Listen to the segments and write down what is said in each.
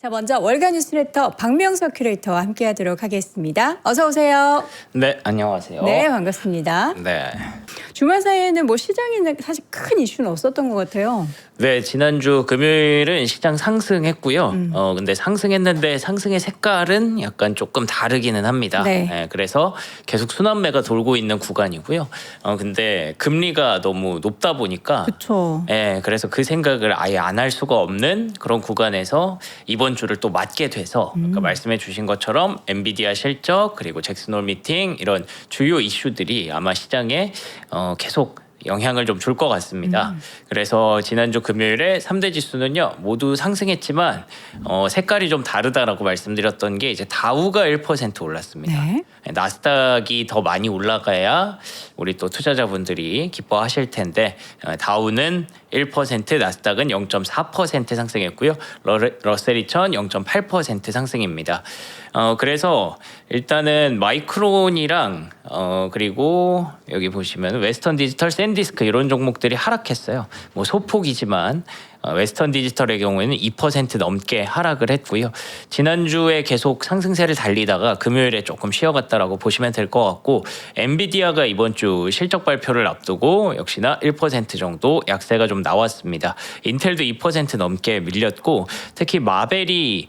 자, 먼저 월간 뉴스레터 박명석 큐레이터와 함께하도록 하겠습니다. 어서 오세요. 네, 안녕하세요. 네, 반갑습니다. 네. 주말 사이에는 뭐 시장에는 사실 큰 이슈는 없었던 것 같아요. 네, 지난주 금요일은 시장 상승했고요. 근데 상승했는데 상승의 색깔은 약간 조금 다르기는 합니다. 네. 그래서 계속 순환매가 돌고 있는 구간이고요. 근데 금리가 너무 높다 보니까 그렇죠. 그래서 그 생각을 아예 안 할 수가 없는 그런 구간에서 이번 주를 또 맞게 돼서 아까 말씀해 주신 것처럼 엔비디아 실적 그리고 잭슨홀 미팅 이런 주요 이슈들이 아마 시장에 계속 영향을 좀 줄 것 같습니다. 그래서 지난주 금요일에 3대 지수는요 모두 상승했지만 색깔이 좀 다르다라고 말씀드렸던 게 이제 다우가 1% 올랐습니다. 네. 나스닥이 더 많이 올라가야 우리 또 투자자분들이 기뻐하실 텐데 다우는 1%, 나스닥은 0.4% 상승했고요. 러셀 2000 0.8% 상승입니다. 그래서 일단은 마이크론이랑 그리고 여기 보시면 웨스턴 디지털, 샌디스크 이런 종목들이 하락했어요. 뭐 소폭이지만 웨스턴 디지털의 경우에는 2% 넘게 하락을 했고요. 지난주에 계속 상승세를 달리다가 금요일에 조금 쉬어갔다라고 보시면 될 것 같고, 엔비디아가 이번 주 실적 발표를 앞두고 역시나 1% 정도 약세가 좀 나왔습니다. 인텔도 2% 넘게 밀렸고, 특히 마벨이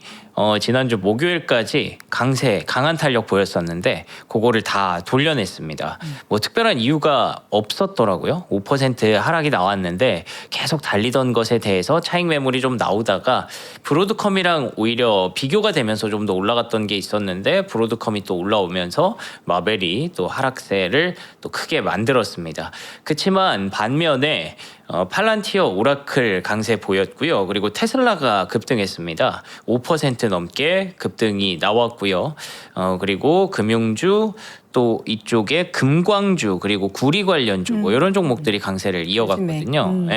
지난주 목요일까지 강한 탄력 보였었는데 그거를 다 돌려냈습니다. 뭐 특별한 이유가 없었더라고요. 5% 하락이 나왔는데 계속 달리던 것에 대해서 차익 매물이 좀 나오다가 브로드컴이랑 오히려 비교가 되면서 좀 더 올라갔던 게 있었는데 브로드컴이 또 올라오면서 마벨이 또 하락세를 또 크게 만들었습니다. 그렇지만 반면에 팔란티어, 오라클 강세 보였고요. 그리고 테슬라가 급등했습니다. 5% 넘게 급등이 나왔고요. 그리고 금융주 또 이쪽에 금광주 그리고 구리 관련주 뭐 이런 종목들이 강세를 이어갔거든요.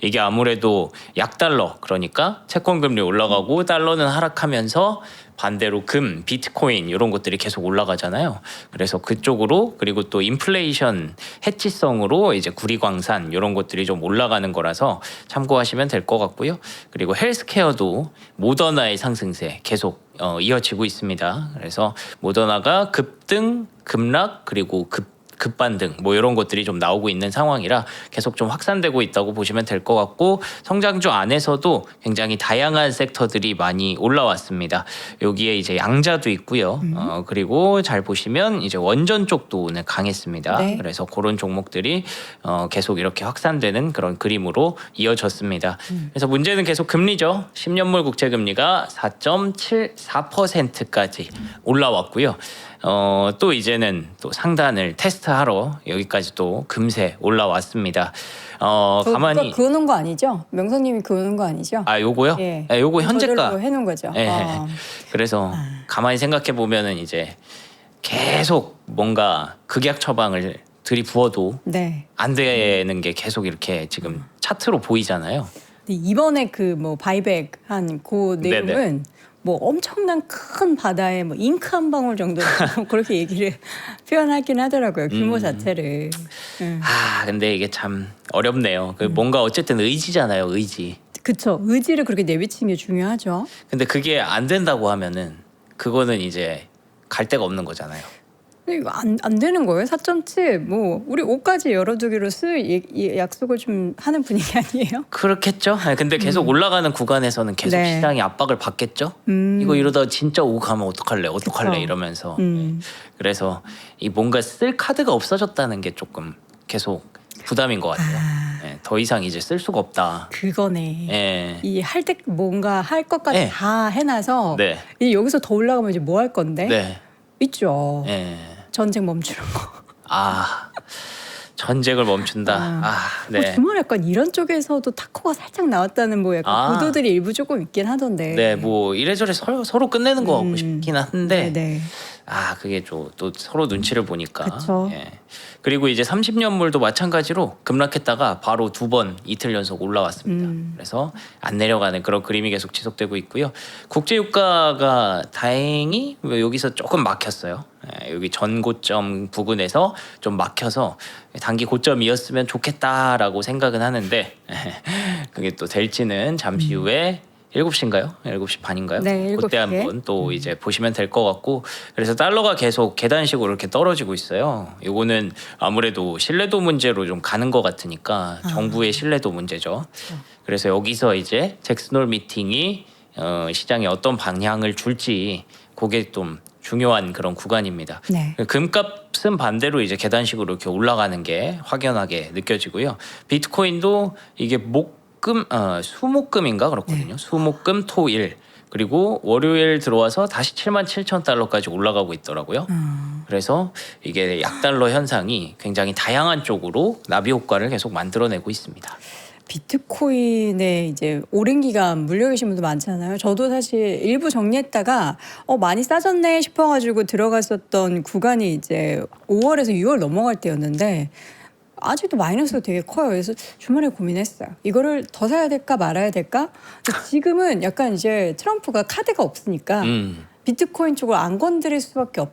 이게 아무래도 약달러 그러니까 채권 금리 올라가고 달러는 하락하면서 반대로 금, 비트코인 이런 것들이 계속 올라가잖아요. 그래서 그쪽으로 그리고 또 인플레이션 해치성으로 이제 구리광산 이런 것들이 좀 올라가는 거라서 참고하시면 될 것 같고요. 그리고 헬스케어도 모더나의 상승세 계속 이어지고 있습니다. 그래서 모더나가 급등, 급락 그리고 급반등 뭐 이런 것들이 좀 나오고 있는 상황이라 계속 좀 확산되고 있다고 보시면 될 것 같고, 성장주 안에서도 굉장히 다양한 섹터들이 많이 올라왔습니다. 여기에 이제 양자도 있고요. 그리고 잘 보시면 이제 원전 쪽도 오늘 강했습니다. 네. 그래서 그런 종목들이 계속 이렇게 확산되는 그런 그림으로 이어졌습니다. 그래서 문제는 계속 금리죠. 10년물 국채 금리가 4.74%까지 올라왔고요. 또 이제는 또 상단을 테스트하러 여기까지 또 금세 올라왔습니다. 가만히 그어놓은 거 아니죠? 명성님이 그어놓은 거 아니죠? 요거요? 예. 요거 현재가 저절로 해놓은 거죠. 그래서 가만히 생각해 보면은 이제 계속 뭔가 극약 처방을 들이부어도 네. 안 되는 게 계속 이렇게 지금 차트로 보이잖아요. 근데 이번에 그 뭐 바이백 한 그 내용은 네네. 뭐 엄청난 큰 바다에 뭐 잉크 한 방울 정도 그렇게 얘기를 표현하긴 하더라고요. 규모 자체를. 근데 이게 참 어렵네요. 그 뭔가 어쨌든 의지잖아요, 의지. 그쵸. 의지를 그렇게 내비치는 게 중요하죠. 근데 그게 안 된다고 하면은 그거는 이제 갈 데가 없는 거잖아요. 근데 이거 안 되는 거예요. 4.7. 뭐 우리 5까지 열어두기로 약속을 좀 하는 분위기 아니에요? 그렇겠죠. 근데 계속 올라가는 구간에서는 계속 네. 시장이 압박을 받겠죠. 이거 이러다 진짜 5 가면 어떡할래 그쵸. 이러면서. 그래서 이 뭔가 쓸 카드가 없어졌다는 게 조금 계속 부담인 것 같아요. 더 이상 이제 쓸 수가 없다. 그거네. 예. 이 할 때 뭔가 할 것까지 네. 다 해놔서 네. 이제 여기서 더 올라가면 이제 뭐 할 건데? 네. 있죠. 예. 전쟁 멈추는 거. 전쟁을 멈춘다. 네. 주말 약간 이런 쪽에서도 타코가 살짝 나왔다는 뭐 약간 보도들이 일부 조금 있긴 하던데. 네, 뭐 이래저래 서로 끝내는 거 같고 싶긴 한데, 네네. 그게 또 서로 눈치를 보니까. 그쵸. 예. 그리고 이제 30년물도 마찬가지로 급락했다가 바로 2번 이틀 연속 올라왔습니다. 그래서 안 내려가는 그런 그림이 계속 지속되고 있고요. 국제유가가 다행히 여기서 조금 막혔어요. 여기 전고점 부근에서 좀 막혀서 단기 고점이었으면 좋겠다라고 생각은 하는데 그게 또 될지는 잠시 후에 7시인가요? 7시 반인가요? 네, 그때 7시에. 한번 또 이제 보시면 될 것 같고 그래서 달러가 계속 계단식으로 이렇게 떨어지고 있어요. 요거는 아무래도 신뢰도 문제로 좀 가는 것 같으니까 정부의 신뢰도 문제죠. 그래서 여기서 이제 잭슨홀 미팅이 시장에 어떤 방향을 줄지 그게 좀 중요한 그런 구간입니다. 네. 금값은 반대로 이제 계단식으로 이렇게 올라가는 게 확연하게 느껴지고요. 비트코인도 이게 수목금인가 그렇거든요. 수목금 토일 그리고 월요일 들어와서 다시 77,000달러까지 올라가고 있더라고요. 그래서 이게 약달러 현상이 굉장히 다양한 쪽으로 나비 효과를 계속 만들어내고 있습니다. 비트코인에 이제 오랜 기간 물려 계신 분도 많잖아요. 저도 사실 일부 정리했다가 많이 싸졌네 싶어가지고 들어갔었던 구간이 이제 5월에서 6월 넘어갈 때였는데 아직도 마이너스가 되게 커요. 그래서 주말에 고민했어요. 이거를 더 사야 될까 말아야 될까? 지금은 약간 이제 트럼프가 카드가 없으니까 비트코인 쪽을 안 건드릴 수밖에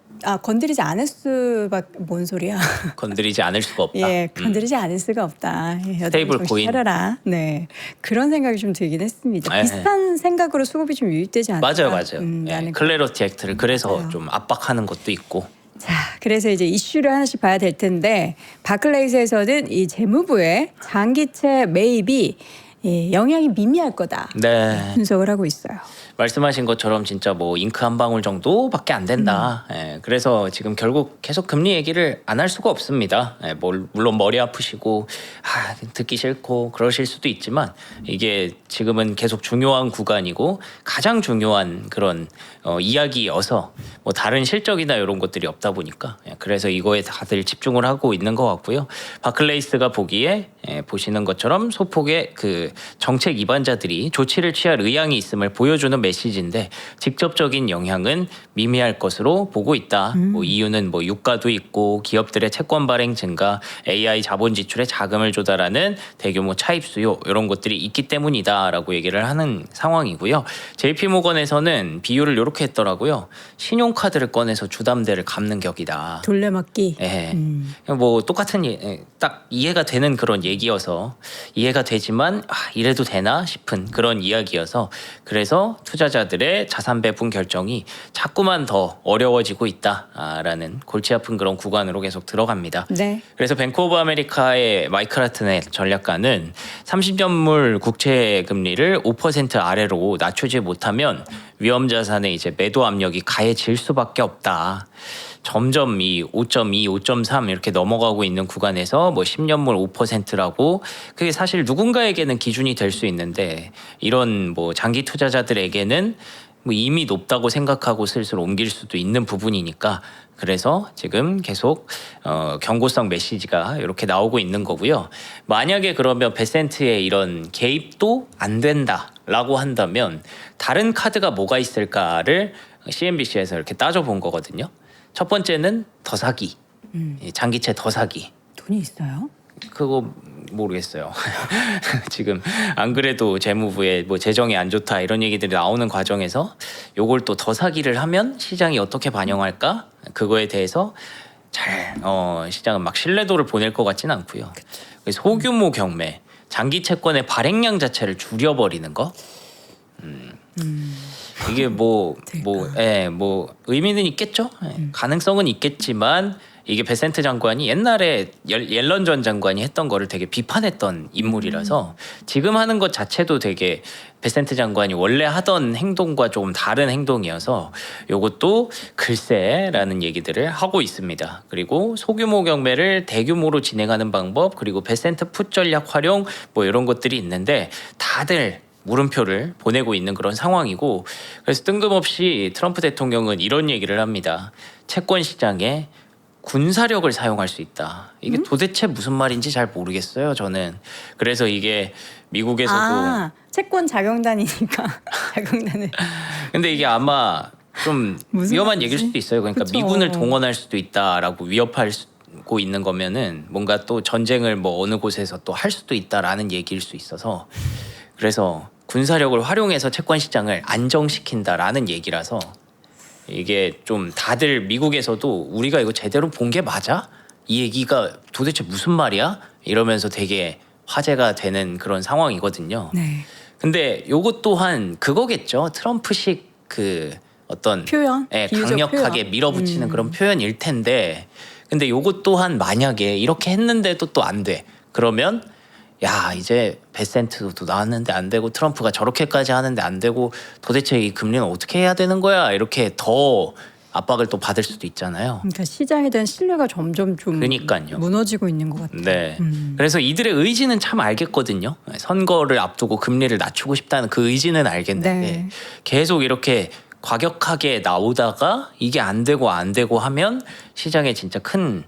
건드리지 않을 수밖에 뭔 소리야? 건드리지 않을 수가 없다. 예, 건드리지 않을 수가 없다. 예, 스테이블 코인. 차려라. 네, 그런 생각이 좀 들긴 했습니다. 네. 비슷한 생각으로 수급이 좀 유입되지 않을까? 맞아요. 라는 클래러티 액트를 그래서 맞아요. 좀 압박하는 것도 있고. 자, 그래서 이제 이슈를 하나씩 봐야 될 텐데 바클레이스에서는 이 재무부의 장기채 매입이 영향이 미미할 거다. 네. 분석을 하고 있어요. 말씀하신 것처럼 진짜 뭐 잉크 한 방울 정도밖에 안 된다. 그래서 지금 결국 계속 금리 얘기를 안 할 수가 없습니다. 물론 머리 아프시고 듣기 싫고 그러실 수도 있지만 이게 지금은 계속 중요한 구간이고 가장 중요한 그런 이야기여서 뭐 다른 실적이나 이런 것들이 없다 보니까 그래서 이거에 다들 집중을 하고 있는 것 같고요. 바클레이스가 보기에 보시는 것처럼 소폭의 그 정책 입안자들이 조치를 취할 의향이 있음을 보여주는 메시지인데 직접적인 영향은 미미할 것으로 보고 있다. 뭐 이유는 뭐 유가도 있고 기업들의 채권 발행 증가, AI 자본 지출에 자금을 조달하는 대규모 차입 수요 이런 것들이 있기 때문이다라고 얘기를 하는 상황이고요. JP모건에서는 비유를 이렇게 했더라고요. 신용카드를 꺼내서 주담대를 갚는 격이다. 돌려막기. 예. 뭐 똑같은 딱 이해가 되는 그런 얘기여서 이해가 되지만 이래도 되나 싶은 그런 이야기여서 그래서 투자자들의 자산 배분 결정이 자꾸만 더 어려워지고 있다라는 골치 아픈 그런 구간으로 계속 들어갑니다. 네. 그래서 뱅크 오브 아메리카의 마이크 라트넷 전략가는 30년물 국채 금리를 5% 아래로 낮추지 못하면 위험 자산의 이제 매도 압력이 가해질 수밖에 없다. 점점 이 5.2, 5.3 이렇게 넘어가고 있는 구간에서 뭐 10년물 5%라고 그게 사실 누군가에게는 기준이 될 수 있는데 이런 뭐 장기 투자자들에게는 뭐 이미 높다고 생각하고 슬슬 옮길 수도 있는 부분이니까 그래서 지금 계속 경고성 메시지가 이렇게 나오고 있는 거고요. 만약에 그러면 베센트의 이런 개입도 안 된다라고 한다면 다른 카드가 뭐가 있을까를 CNBC에서 이렇게 따져본 거거든요. 첫 번째는 더 사기, 장기채 더 사기. 돈이 있어요? 그거 모르겠어요. 지금 안 그래도 재무부에 뭐 재정이 안 좋다 이런 얘기들이 나오는 과정에서 요걸 또 더 사기를 하면 시장이 어떻게 반영할까? 그거에 대해서 잘 시장은 막 신뢰도를 보낼 것 같지는 않고요. 그래서 소규모 경매, 장기 채권의 발행량 자체를 줄여버리는 거. 이게 뭐 의미는 있겠죠. 가능성은 있겠지만 이게 베센트 장관이 옛날에 옐런 전 장관이 했던 거를 되게 비판했던 인물이라서 지금 하는 것 자체도 되게 베센트 장관이 원래 하던 행동과 조금 다른 행동이어서 요것도 글쎄라는 얘기들을 하고 있습니다. 그리고 소규모 경매를 대규모로 진행하는 방법 그리고 베센트 풋 전략 활용 뭐 이런 것들이 있는데 다들 물음표를 보내고 있는 그런 상황이고 그래서 뜬금없이 트럼프 대통령은 이런 얘기를 합니다. 채권 시장에 군사력을 사용할 수 있다. 이게 도대체 무슨 말인지 잘 모르겠어요. 저는. 그래서 이게 미국에서도 채권 자경단이니까 자경단을. 근데 이게 아마 좀 위험한 얘기일 수도 있어요. 그러니까 그쵸. 미군을 동원할 수도 있다라고 위협하고 있는 거면은 뭔가 또 전쟁을 뭐 어느 곳에서 또 할 수도 있다라는 얘기일 수 있어서 그래서 군사력을 활용해서 채권 시장을 안정시킨다라는 얘기라서 이게 좀 다들 미국에서도 우리가 이거 제대로 본 게 맞아? 이 얘기가 도대체 무슨 말이야? 이러면서 되게 화제가 되는 그런 상황이거든요. 네. 근데 요것 또한 그거겠죠. 트럼프식 그 어떤 표현, 예, 비유적 강력하게 표현. 밀어붙이는 그런 표현일 텐데, 근데 요것 또한 만약에 이렇게 했는데도 또 안 돼. 그러면 야 이제 베센트도 나왔는데 안 되고 트럼프가 저렇게까지 하는데 안 되고 도대체 이 금리는 어떻게 해야 되는 거야? 이렇게 더 압박을 또 받을 수도 있잖아요. 그러니까 시장에 대한 신뢰가 점점 좀 그러니까요. 무너지고 있는 것 같아요. 네. 그래서 이들의 의지는 참 알겠거든요. 선거를 앞두고 금리를 낮추고 싶다는 그 의지는 알겠는데 네. 계속 이렇게 과격하게 나오다가 이게 안 되고 하면 시장에 진짜 큰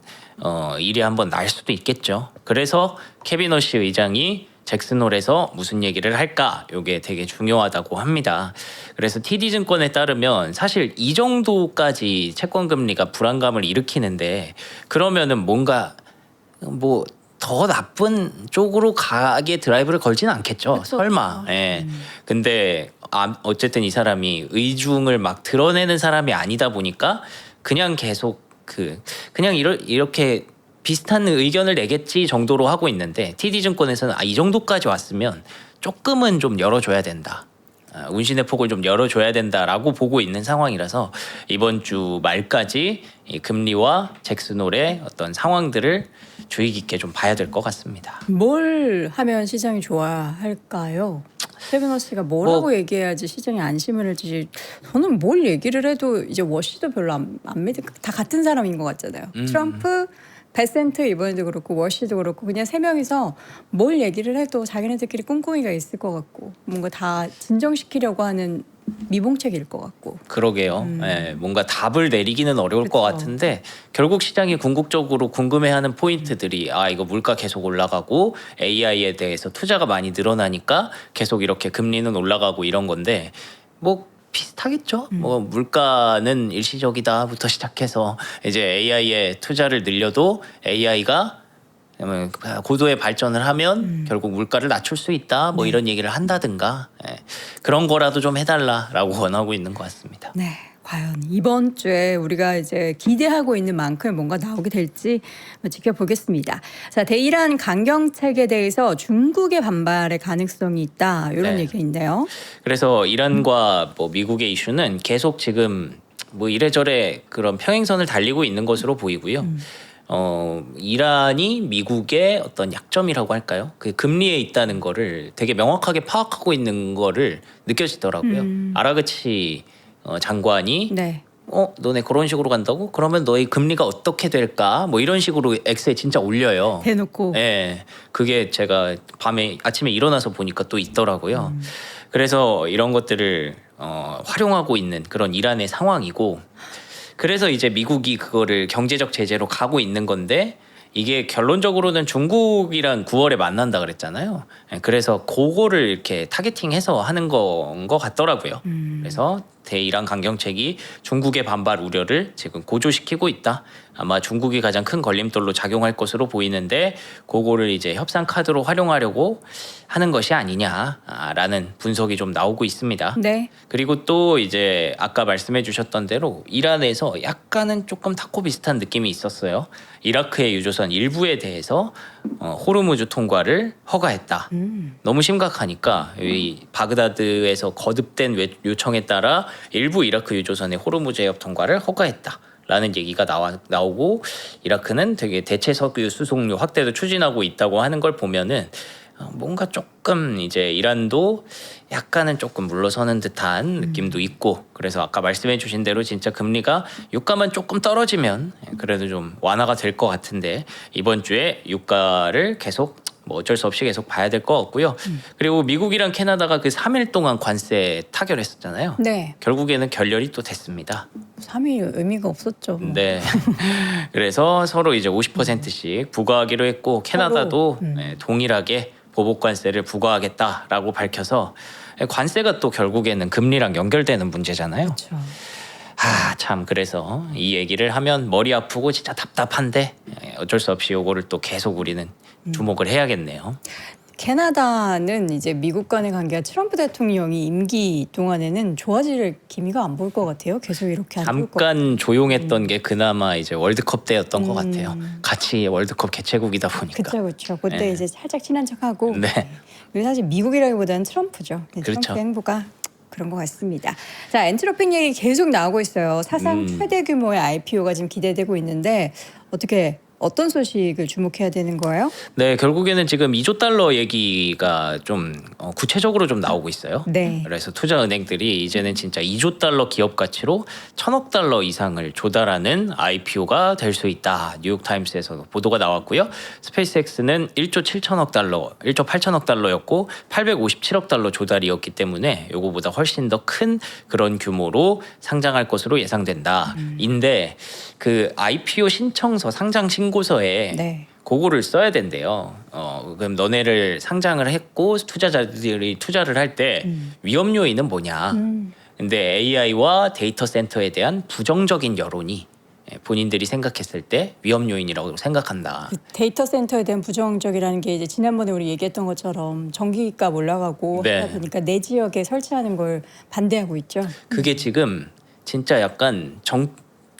일이 한번 날 수도 있겠죠. 그래서 케빈 워시 의장이 잭슨홀에서 무슨 얘기를 할까? 이게 되게 중요하다고 합니다. 그래서 TD증권에 따르면 사실 이 정도까지 채권 금리가 불안감을 일으키는데 그러면은 뭔가 뭐 더 나쁜 쪽으로 가게 드라이브를 걸지는 않겠죠. 그쵸, 설마. 그쵸. 예. 근데 어쨌든 이 사람이 의중을 막 드러내는 사람이 아니다 보니까 그냥 계속 그냥 이렇게 비슷한 의견을 내겠지 정도로 하고 있는데 TD증권에서는 이 정도까지 왔으면 조금은 좀 열어줘야 된다. 운신의 폭을 좀 열어줘야 된다라고 보고 있는 상황이라서 이번 주 말까지 이 금리와 잭슨홀의 어떤 상황들을 주의 깊게 좀 봐야 될 것 같습니다. 뭘 하면 시장이 좋아할까요? 케빈 워시가 뭐라고 얘기해야지 시장이 안심을 할지. 저는 뭘 얘기를 해도 이제 워시도 별로 안 믿을, 다 같은 사람인 것 같잖아요. 트럼프, 베센트 이번에도 그렇고 워시도 그렇고 그냥 세 명이서 뭘 얘기를 해도 자기네들끼리 꿍꿍이가 있을 것 같고 뭔가 다 진정시키려고 하는 미봉책일 것 같고. 그러게요. 예, 뭔가 답을 내리기는 어려울 것 그쵸. 같은데 결국 시장이 궁극적으로 궁금해하는 포인트들이 이거 물가 계속 올라가고 AI에 대해서 투자가 많이 늘어나니까 계속 이렇게 금리는 올라가고 이런 건데 뭐 비슷하겠죠. 뭐 물가는 일시적이다부터 시작해서 이제 AI에 투자를 늘려도 AI가 고도의 발전을 하면 결국 물가를 낮출 수 있다. 뭐 이런 얘기를 한다든가 그런 거라도 좀 해달라라고 원하고 있는 것 같습니다. 네, 과연 이번 주에 우리가 이제 기대하고 있는 만큼 뭔가 나오게 될지 지켜보겠습니다. 자, 대이란 강경책에 대해서 중국의 반발의 가능성이 있다. 이런 네. 얘기인데요. 그래서 이란과 뭐 미국의 이슈는 계속 지금 뭐 이래저래 그런 평행선을 달리고 있는 것으로 보이고요. 이란이 미국의 어떤 약점이라고 할까요? 그 금리에 있다는 거를 되게 명확하게 파악하고 있는 거를 느껴지더라고요. 아라그치 장관이 네. 너네 그런 식으로 간다고? 그러면 너희 금리가 어떻게 될까? 뭐 이런 식으로 엑셀 진짜 올려요. 대놓고. 예, 그게 제가 아침에 일어나서 보니까 또 있더라고요. 그래서 이런 것들을 활용하고 있는 그런 이란의 상황이고, 그래서 이제 미국이 그거를 경제적 제재로 가고 있는 건데 이게 결론적으로는 중국이랑 9월에 만난다 그랬잖아요. 그래서 그거를 이렇게 타겟팅해서 하는 건 것 같더라고요. 그래서 대이란 강경책이 중국의 반발 우려를 지금 고조시키고 있다. 아마 중국이 가장 큰 걸림돌로 작용할 것으로 보이는데 그거를 이제 협상 카드로 활용하려고 하는 것이 아니냐라는 분석이 좀 나오고 있습니다. 네. 그리고 또 이제 아까 말씀해 주셨던 대로 이란에서 약간은 조금 타코 비슷한 느낌이 있었어요. 이라크의 유조선 일부에 대해서 호르무즈 통과를 허가했다. 너무 심각하니까 이 바그다드에서 거듭된 요청에 따라 일부 이라크 유조선의 호르무즈 해협 통과를 허가했다. 라는 얘기가 나오고 이라크는 되게 대체 석유 수송료 확대도 추진하고 있다고 하는 걸 보면은 뭔가 조금 이제 이란도 약간은 조금 물러서는 듯한 느낌도 있고, 그래서 아까 말씀해 주신 대로 진짜 금리가 유가만 조금 떨어지면 그래도 좀 완화가 될 것 같은데 이번 주에 유가를 계속 뭐 어쩔 수 없이 계속 봐야 될 것 같고요. 그리고 미국이랑 캐나다가 그 3일 동안 관세 타결했었잖아요. 네. 결국에는 결렬이 또 됐습니다. 3일 의미가 없었죠. 뭐. 네. 그래서 서로 이제 50%씩 부과하기로 했고 캐나다도 동일하게 보복 관세를 부과하겠다라고 밝혀서 관세가 또 결국에는 금리랑 연결되는 문제잖아요. 그렇죠. 참 그래서 이 얘기를 하면 머리 아프고 진짜 답답한데 어쩔 수 없이 요거를 또 계속 우리는 주목을 해야겠네요. 캐나다는 이제 미국 간의 관계가 트럼프 대통령이 임기 동안에는 좋아질 기미가 안 보일 것 같아요. 계속 이렇게 안 좋을 것 같아요. 잠깐 조용했던 게 그나마 이제 월드컵 때였던 것 같아요. 같이 월드컵 개최국이다 보니까. 그렇죠. 그때 네. 이제 살짝 친한 척하고. 네. 그리고 사실 미국이라기보다는 트럼프죠. 네, 그렇죠. 트럼프 행보가 그런 것 같습니다. 자, 엔트로픽 얘기 계속 나오고 있어요. 사상 최대 규모의 IPO가 지금 기대되고 있는데 어떤 소식을 주목해야 되는 거예요? 네, 결국에는 지금 2조 달러 얘기가 좀 구체적으로 좀 나오고 있어요. 네. 그래서 투자 은행들이 이제는 진짜 2조 달러 기업 가치로 1,000억 달러 이상을 조달하는 IPO가 될 수 있다. 뉴욕 타임스에서 보도가 나왔고요. 스페이스X는 1조 7천억 달러, 1조 8천억 달러였고 857억 달러 조달이었기 때문에 요거보다 훨씬 더 큰 그런 규모로 상장할 것으로 예상된다. 인데 그 IPO 신청서 상장 신고서에 네. 그거를 써야 된대요. 그럼 너네를 상장을 했고 투자자들이 투자를 할 때 위험 요인은 뭐냐? 근데 AI와 데이터 센터에 대한 부정적인 여론이 본인들이 생각했을 때 위험 요인이라고 생각한다. 그 데이터 센터에 대한 부정적이라는 게 이제 지난번에 우리 얘기했던 것처럼 전기값 올라가고 네. 하다 보니까 내 지역에 설치하는 걸 반대하고 있죠. 그게 지금 진짜 약간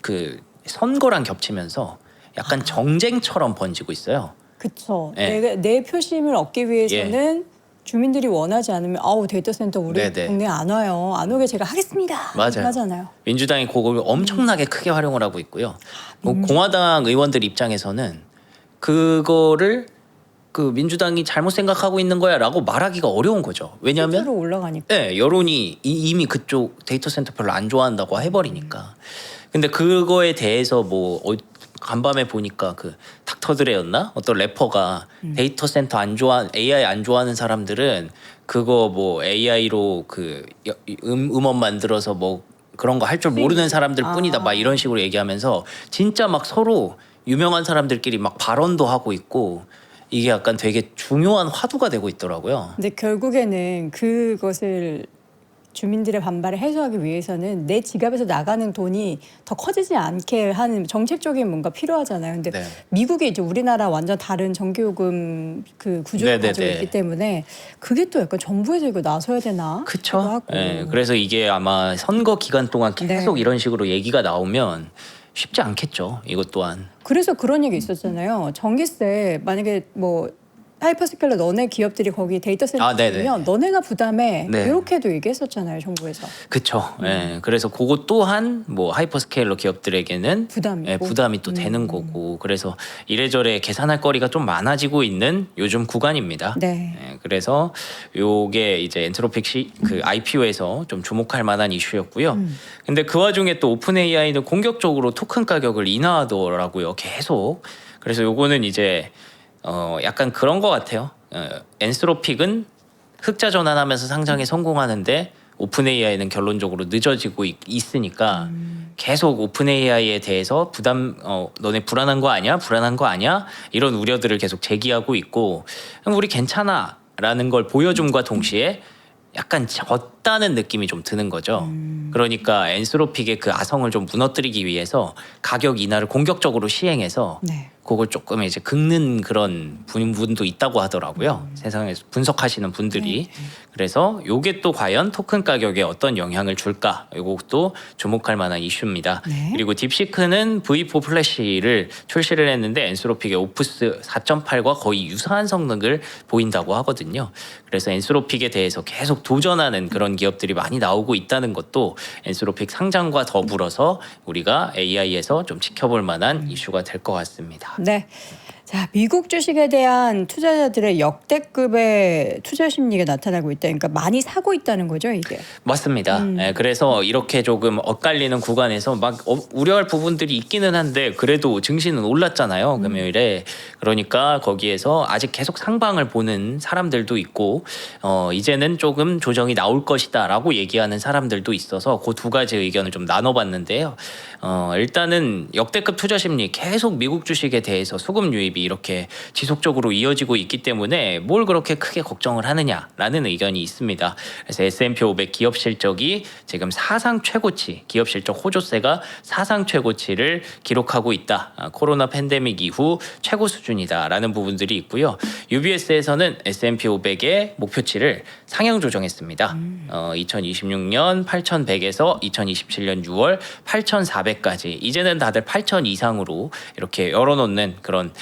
그 선거랑 겹치면서 약간 정쟁처럼 번지고 있어요. 그렇죠. 네. 내 표심을 얻기 위해서는 주민들이 원하지 않으면 아우 데이터 센터 우리 네네. 동네 안 와요. 안 오게 제가 하겠습니다. 맞아요. 하잖아요. 민주당이 그걸 엄청나게 크게 활용을 하고 있고요. 공화당 의원들 입장에서는 그거를 그 민주당이 잘못 생각하고 있는 거야라고 말하기가 어려운 거죠. 왜냐하면 실제로 올라가니까. 네, 여론이 이미 그쪽 데이터 센터 별로 안 좋아한다고 해버리니까. 근데 그거에 대해서 간밤에 보니까 그 닥터드레였나 어떤 래퍼가 데이터 센터 AI 안 좋아하는 사람들은 그거 AI로 그 음원 만들어서 그런 거 할 줄 모르는 사람들 뿐이다 막 이런 식으로 얘기하면서 진짜 막 서로 유명한 사람들끼리 막 발언도 하고 있고 이게 약간 되게 중요한 화두가 되고 있더라고요. 근데 결국에는 그것을 주민들의 반발을 해소하기 위해서는 내 지갑에서 나가는 돈이 더 커지지 않게 하는 정책적인 뭔가 필요하잖아요. 근데 네. 미국이 이제 우리나라 완전 다른 전기요금 그 구조를 가지고 네네네. 있기 때문에 그게 또 약간 정부에서 이거 나서야 되나? 그쵸. 하고. 네, 그래서 이게 아마 선거 기간 동안 계속 네. 이런 식으로 얘기가 나오면 쉽지 않겠죠. 이것 또한. 그래서 그런 얘기 있었잖아요. 전기세 만약에 하이퍼스케일러 너네 기업들이 거기 데이터 센터 네네. 있으면 너네가 부담해 네. 이렇게도 얘기했었잖아요. 정부에서. 그쵸. 예. 그래서 그것 또한 하이퍼스케일러 기업들에게는 부담이고. 부담이 또 되는 거고. 그래서 이래저래 계산할 거리가 좀 많아지고 있는 요즘 구간입니다. 네. 예, 그래서 요게 이제 엔트로픽 그 IPO에서 좀 주목할 만한 이슈였고요. 근데 그 와중에 또 오픈 AI는 공격적으로 토큰 가격을 인하하더라고요. 계속. 그래서 요거는 이제 약간 그런 것 같아요. 엔스로픽은 흑자 전환하면서 상장에 성공하는데 오픈 AI는 결론적으로 늦어지고 있으니까 계속 오픈 AI에 대해서 너네 불안한 거 아니야? 불안한 거 아니야? 이런 우려들을 계속 제기하고 있고 우리 괜찮아라는 걸 보여줌과 동시에 약간 졌다는 느낌이 좀 드는 거죠. 그러니까 엔스로픽의 그 아성을 좀 무너뜨리기 위해서 가격 인하를 공격적으로 시행해서 네. 그걸 조금 이제 긁는 그런 분도 있다고 하더라고요. 세상에서 분석하시는 분들이. 그래서 요게 또 과연 토큰 가격에 어떤 영향을 줄까? 이것도 주목할 만한 이슈입니다. 네. 그리고 딥시크는 V4 플래시를 출시를 했는데 엔스로픽의 오프스 4.8과 거의 유사한 성능을 보인다고 하거든요. 그래서 엔스로픽에 대해서 계속 도전하는 그런 기업들이 많이 나오고 있다는 것도 엔스로픽 상장과 더불어서 우리가 AI에서 좀 지켜볼 만한 이슈가 될 것 같습니다. 네. 자, 미국 주식에 대한 투자자들의 역대급의 투자 심리가 나타나고 있다. 그러니까 많이 사고 있다는 거죠, 이게. 맞습니다. 예, 그래서 이렇게 조금 엇갈리는 구간에서 막 우려할 부분들이 있기는 한데 그래도 증시는 올랐잖아요. 금요일에. 그러니까 거기에서 아직 계속 상방을 보는 사람들도 있고 이제는 조금 조정이 나올 것이다라고 얘기하는 사람들도 있어서 그 두 가지 의견을 좀 나눠봤는데요. 일단은 역대급 투자 심리 계속 미국 주식에 대해서 수급 유입이 상승률이 이렇게 지속적으로 이어지고 있기 때문에 뭘 그렇게 크게 걱정을 하느냐라는 의견이 있습니다. 그래서 S&P 500 기업 실적이 지금 사상 최고치, 기업 실적 호조세가 사상 최고치를 기록하고 있다. 코로나 팬데믹 이후 최고 수준이다라는 부분들이 있고요. UBS에서는 S&P 500의 목표치를 상향 조정했습니다. 2026년 8,100에서 2027년 6월 8,400까지 이제는 다들 8,000 이상으로 이렇게 열어놓는 그런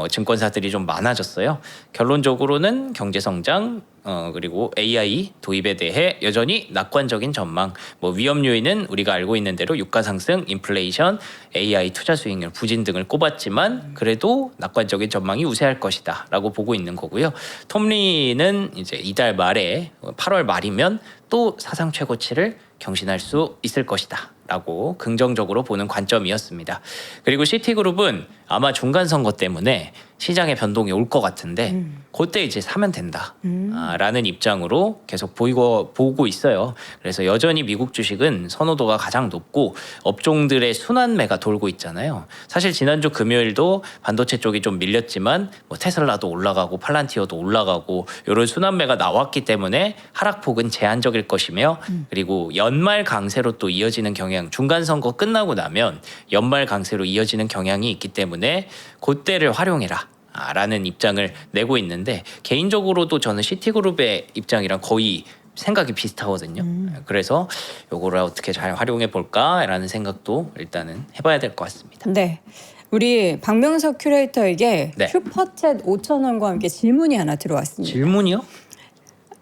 증권사들이 좀 많아졌어요. 결론적으로는 경제 성장 그리고 AI 도입에 대해 여전히 낙관적인 전망. 뭐 위험 요인은 우리가 알고 있는 대로 유가 상승, 인플레이션, AI 투자 수익률 부진 등을 꼽았지만 그래도 낙관적인 전망이 우세할 것이다라고 보고 있는 거고요. 톰리는 이제 이달 말에 8월 말이면 또 사상 최고치를 경신할 수 있을 것이다라고 긍정적으로 보는 관점이었습니다. 그리고 시티그룹은 아마 중간 선거 때문에 시장의 변동이 올 것 같은데 그때 이제 사면 된다 라는 입장으로 계속 보고 있어요. 그래서 여전히 미국 주식은 선호도가 가장 높고 업종들의 순환매가 돌고 있잖아요. 사실 지난주 금요일도 반도체 쪽이 좀 밀렸지만 뭐 테슬라도 올라가고 팔란티어도 올라가고 이런 순환매가 나왔기 때문에 하락폭은 제한적일 것이며 그리고 연말 강세로 또 이어지는 경향, 중간 선거 끝나고 나면 연말 강세로 이어지는 경향이 있기 때문에 그때를 활용해라 라는 입장을 내고 있는데 개인적으로도 저는 시티그룹의 입장이랑 거의 생각이 비슷하거든요. 그래서 요거를 어떻게 잘 활용해 볼까라는 생각도 일단은 해봐야 될 것 같습니다. 네. 우리 박명석 큐레이터에게 네. 슈퍼챗 5,000원과 함께 질문이 하나 들어왔습니다. 질문이요?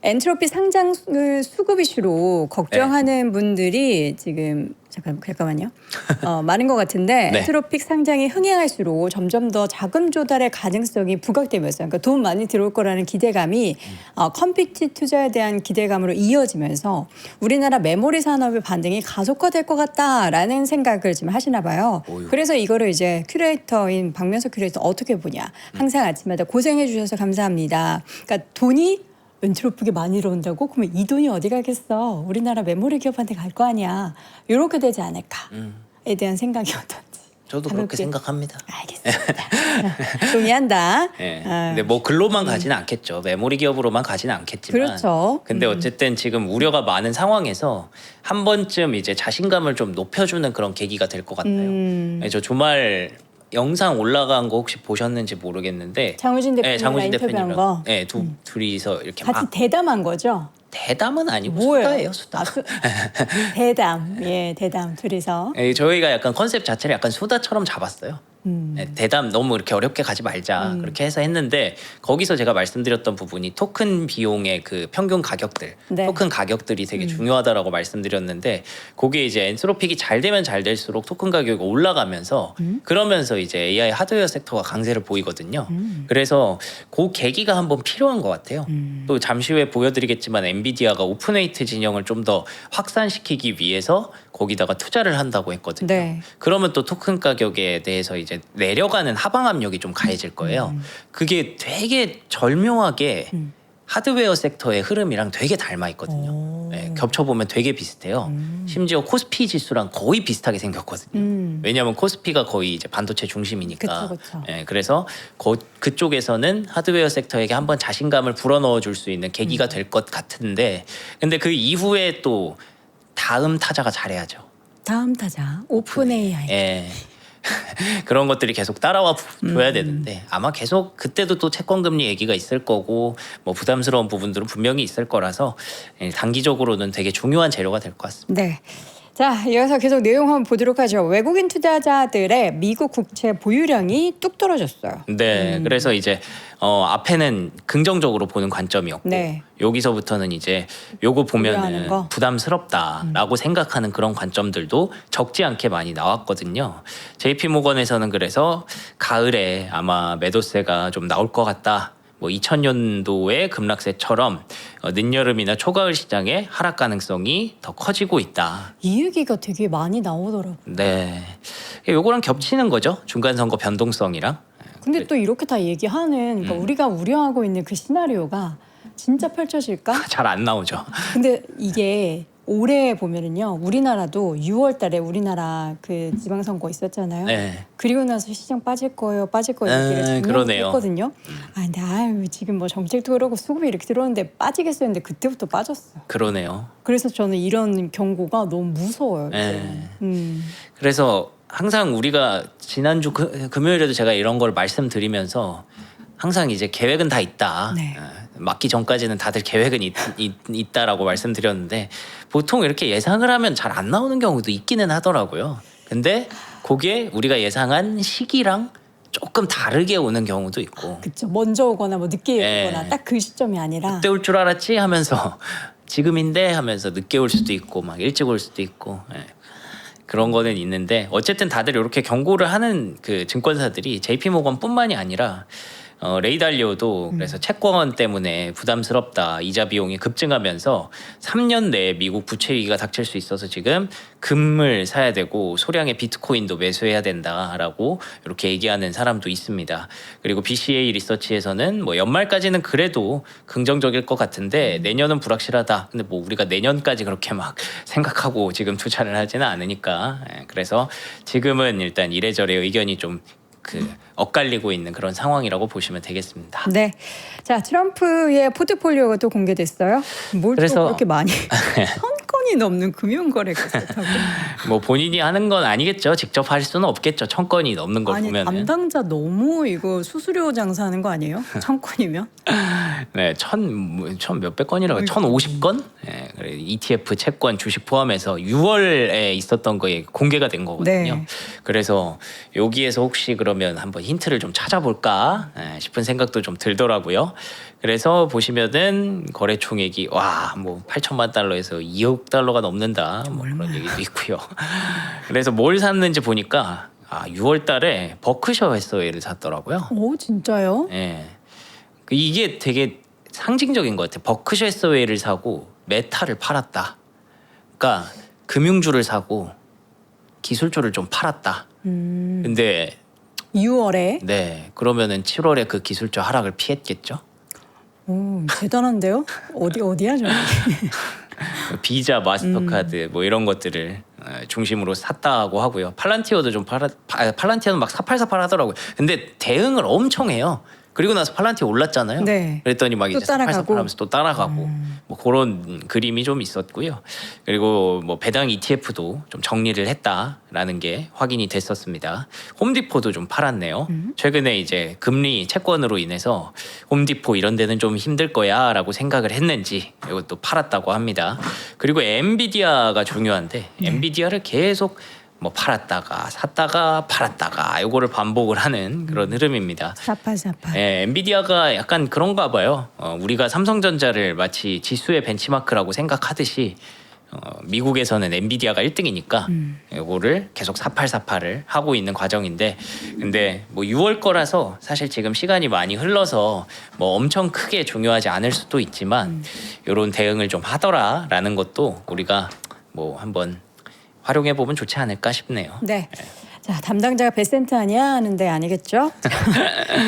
엔트로피 상장을 수급 이슈로 걱정하는 분들이 지금 잠깐만요. 많은 것 같은데 네. 엔트로픽 상장이 흥행할수록 점점 더 자금 조달의 가능성이 부각되면서 그러니까 돈 많이 들어올 거라는 기대감이 컴퓨터 투자에 대한 기대감으로 이어지면서 우리나라 메모리 산업의 반등이 가속화될 것 같다라는 생각을 지금 하시나 봐요. 오유. 그래서 이거를 이제 큐레이터인 박명석 큐레이터 어떻게 보냐. 항상 아침마다 고생해 주셔서 감사합니다. 그러니까 돈이 엔트로픽이 많이 들어온다고? 그러면 이 돈이 어디 가겠어? 우리나라 메모리 기업한테 갈 거 아니야. 이렇게 되지 않을까에 대한 생각이 어떤지. 저도 가볍게. 그렇게 생각합니다. 알겠습니다. 동의한다. 네. 근데 뭐 글로만 가지는 않겠죠. 메모리 기업으로만 가지는 않겠지만. 그렇죠. 근데 어쨌든 지금 우려가 많은 상황에서 한 번쯤 이제 자신감을 좀 높여주는 그런 계기가 될 것 같아요. 네, 저 주말 영상 올라간 거 혹시 보셨는지 모르겠는데 장우진 대표님이랑 장우진 인터뷰한 대표님이랑 거. 둘이서 이렇게 같이 막 대담한 거죠? 대담은 아니고 뭐예요? 수다예요, 수다. 대담. 예, 대담 둘이서. 저희가 약간 컨셉 자체를 약간 수다처럼 잡았어요. 대담 너무 이렇게 어렵게 가지 말자 그렇게 해서 했는데 거기서 제가 말씀드렸던 부분이 토큰 비용의 그 평균 가격들, 네. 토큰 가격들이 되게 중요하다라고 말씀드렸는데 그게 이제 엔트로픽이 잘 되면 잘 될수록 토큰 가격이 올라가면서 그러면서 이제 AI 하드웨어 섹터가 강세를 보이거든요. 그래서 그 계기가 한번 필요한 것 같아요. 또 잠시 후에 보여드리겠지만 엔비디아가 오픈웨이트 진영을 좀 더 확산시키기 위해서 거기다가 투자를 한다고 했거든요. 네. 그러면 또 토큰 가격에 대해서 이제 내려가는 하방 압력이 좀 가해질 거예요. 그게 되게 절묘하게 하드웨어 섹터의 흐름이랑 되게 닮아 있거든요. 네, 겹쳐보면 되게 비슷해요. 심지어 코스피 지수랑 거의 비슷하게 생겼거든요. 왜냐하면 코스피가 거의 이제 반도체 중심이니까. 그쵸. 네, 그래서 그쪽에서는 하드웨어 섹터에게 한번 자신감을 불어넣어 줄 수 있는 계기가 될 것 같은데 근데 그 이후에 또 다음 타자가 잘해야죠. 다음 타자 오픈 AI. 예. 그런 것들이 계속 따라와 줘야 되는데 아마 계속 그때도 또 채권 금리 얘기가 있을 거고 뭐 부담스러운 부분들은 분명히 있을 거라서 단기적으로는 되게 중요한 재료가 될 것 같습니다. 네. 자, 이어서 계속 내용 한번 보도록 하죠. 외국인 투자자들의 미국 국채 보유량이 뚝 떨어졌어요. 네, 그래서 이제 앞에는 긍정적으로 보는 관점이었고 네. 여기서부터는 이제 요거 우려하는 보면은 거? 부담스럽다라고 생각하는 그런 관점들도 적지 않게 많이 나왔거든요. JP 모건에서는 그래서 가을에 아마 매도세가 좀 나올 것 같다. 뭐 2000년도의 급락세처럼 늦여름이나 초가을 시장의 하락 가능성이 더 커지고 있다. 이 얘기가 되게 많이 나오더라고요. 네, 요거랑 겹치는 거죠. 중간 선거 변동성이랑. 근데 또 이렇게 다 얘기하는 그러니까 우리가 우려하고 있는 그 시나리오가 진짜 펼쳐질까? 잘 안 나오죠. 근데 이게 올해 보면은요, 우리나라도 6월달에 우리나라 그 지방선거 있었잖아요. 네. 그리고 나서 시장 빠질 거예요 얘기를 작년에 그러네요. 했거든요. 아 근데 아유 지금 뭐 정책도 그러고 수급이 이렇게 들어오는데 빠지겠어요 했는데 그때부터 빠졌어요. 그러네요. 그래서 저는 이런 경고가 너무 무서워요. 네. 이제. 그래서 항상 우리가 지난주 금요일에도 제가 이런 걸 말씀드리면서 항상 이제 계획은 다 있다. 네. 맞기 전까지는 다들 계획은 있다라고 말씀드렸는데 보통 이렇게 예상을 하면 잘 안 나오는 경우도 있기는 하더라고요. 근데 그게 우리가 예상한 시기랑 조금 다르게 오는 경우도 있고 그렇죠. 먼저 오거나 뭐 늦게 예. 오거나 딱 그 시점이 아니라 그때 올 줄 알았지 하면서 지금인데 하면서 늦게 올 수도 있고 막 일찍 올 수도 있고 예. 그런 거는 있는데 어쨌든 다들 이렇게 경고를 하는 그 증권사들이 JP모건뿐만이 아니라 레이달리오도 그래서 채권 때문에 부담스럽다 이자 비용이 급증하면서 3년 내에 미국 부채 위기가 닥칠 수 있어서 지금 금을 사야 되고 소량의 비트코인도 매수해야 된다라고 이렇게 얘기하는 사람도 있습니다. 그리고 BCA 리서치에서는 뭐 연말까지는 그래도 긍정적일 것 같은데 내년은 불확실하다. 근데 뭐 우리가 내년까지 그렇게 막 생각하고 지금 투자를 하지는 않으니까 그래서 지금은 일단 이래저래 의견이 좀 엇갈리고 있는 그런 상황이라고 보시면 되겠습니다. 네. 자, 트럼프의 포트폴리오가 또 공개됐어요. 뭘 그래서- 또 그렇게 많이 1,000건이 넘는 금융거래가 있었다고. 뭐 본인이 하는 건 아니겠죠. 직접 할 수는 없겠죠. 1,000건이 넘는 걸 아니 보면은. 담당자 너무 이거 수수료 장사하는 거 아니에요? 1,000건이면? 네, 천 몇백 건이라고 1,050건? 네, ETF 채권 주식 포함해서 6월에 있었던 거에 공개가 된 거거든요. 네. 그래서 여기에서 혹시 그러면 한번 힌트를 좀 찾아볼까 싶은 생각도 좀 들더라고요. 그래서 보시면은 거래 총액이 뭐 8천만 달러에서 2억 달러가 넘는다. 뭐 그런 얘기도 있고요. 그래서 뭘 샀는지 보니까 6월 달에 버크셔 해서웨이를 샀더라고요. 오 진짜요? 예. 이게 되게 상징적인 것 같아요. 버크셔 해서웨이를 사고 메타를 팔았다. 그러니까 금융주를 사고 기술주를 좀 팔았다. 근데 6월에? 네 그러면은 7월에 그 기술주 하락을 피했겠죠. 오 대단한데요? 어디야 저기? 비자, 마스터카드 뭐 이런 것들을 중심으로 샀다고 하고요. 팔란티어도 좀 팔란티어는 막 사팔사팔 하더라고요. 근데 대응을 엄청 해요. 그리고 나서 팔란티어 올랐잖아요. 네. 그랬더니 막 또 이제 따라가고. 사팔사팔하면서 또 따라가고 뭐 그런 그림이 좀 있었고요. 그리고 뭐 배당 ETF도 좀 정리를 했다라는 게 확인이 됐었습니다. 홈디포도 좀 팔았네요. 최근에 이제 금리 채권으로 인해서 홈디포 이런 데는 좀 힘들 거야라고 생각을 했는지 이것도 팔았다고 합니다. 그리고 엔비디아가 중요한데 엔비디아를 계속 뭐 팔았다가 샀다가 팔았다가 이거를 반복을 하는 그런 흐름입니다. 사팔사팔. 엔비디아가 약간 그런가 봐요. 우리가 삼성전자를 마치 지수의 벤치마크라고 생각하듯이 미국에서는 엔비디아가 1등이니까 이거를 계속 사팔사팔을 하고 있는 과정인데 근데 뭐 6월 거라서 사실 지금 시간이 많이 흘러서 뭐 엄청 크게 중요하지 않을 수도 있지만 이런 대응을 좀 하더라라는 것도 우리가 뭐 한번 활용해 보면 좋지 않을까 싶네요. 네. 자 담당자가 베센트 아니야 하는데 아니겠죠?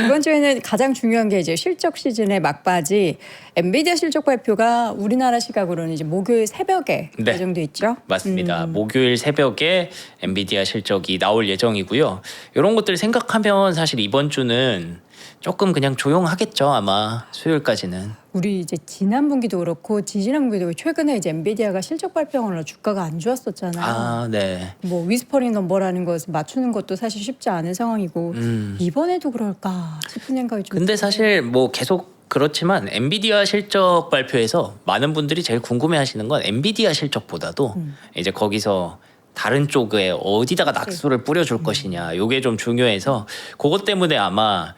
이번 주에는 가장 중요한 게 이제 실적 시즌의 막바지 엔비디아 실적 발표가 우리나라 시각으로는 이제 목요일 새벽에 네. 예정돼 있죠. 맞습니다. 목요일 새벽에 엔비디아 실적이 나올 예정이고요. 이런 것들 생각하면 사실 이번 주는 조금 그냥 조용하겠죠. 아마 수요일까지는. 우리 이제 지난 분기도 그렇고 지지난 분기도 그렇고 최근에 이제 엔비디아가 실적 발표하느라 주가가 안 좋았었잖아요. 네. 뭐 위스퍼링 넘버라는 것을 맞추는 것도 사실 쉽지 않은 상황이고 이번에도 그럴까 싶은 생각이 좀. 근데 사실 뭐 계속 그렇지만 엔비디아 실적 발표에서 많은 분들이 제일 궁금해하시는 건 엔비디아 실적보다도 이제 거기서 다른 쪽에 어디다가 낙수를 뿌려줄 것이냐 이게 좀 중요해서 그것 때문에 아마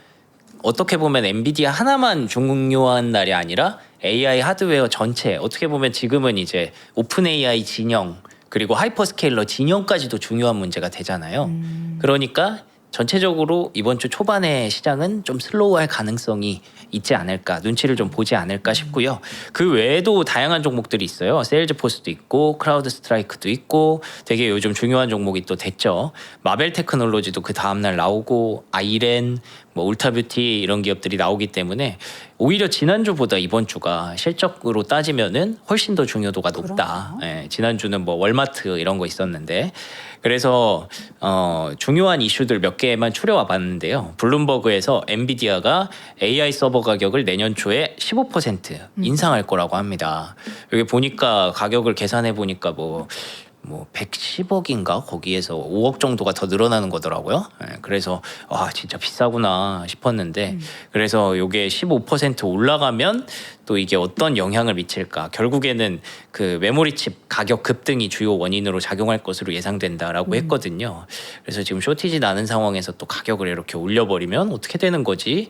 어떻게 보면 엔비디아 하나만 중요한 날이 아니라 AI 하드웨어 전체 어떻게 보면 지금은 이제 오픈 AI 진영 그리고 하이퍼스케일러 진영까지도 중요한 문제가 되잖아요. 그러니까 전체적으로 이번 주 초반에 시장은 좀 슬로우할 가능성이 있지 않을까 눈치를 좀 보지 않을까 싶고요. 그 외에도 다양한 종목들이 있어요. 세일즈포스도 있고 크라우드 스트라이크도 있고 되게 요즘 중요한 종목이 또 됐죠. 마벨 테크놀로지도 그 다음날 나오고 아이렌 뭐 울타뷰티 이런 기업들이 나오기 때문에 오히려 지난주보다 이번 주가 실적으로 따지면은 훨씬 더 중요도가 높다. 예, 지난주는 뭐 월마트 이런 거 있었는데 그래서 중요한 이슈들 몇 개만 추려와 봤는데요. 블룸버그에서 엔비디아가 AI 서버 가격을 내년 초에 15% 인상할 거라고 합니다. 여기 보니까 가격을 계산해 보니까 뭐 110억인가 거기에서 5억 정도가 더 늘어나는 거더라고요. 예, 그래서 와 진짜 비싸구나 싶었는데 그래서 이게 15% 올라가면 또 이게 어떤 영향을 미칠까? 결국에는 그 메모리 칩 가격 급등이 주요 원인으로 작용할 것으로 예상된다라고 했거든요. 그래서 지금 쇼티지 나는 상황에서 또 가격을 이렇게 올려버리면 어떻게 되는 거지?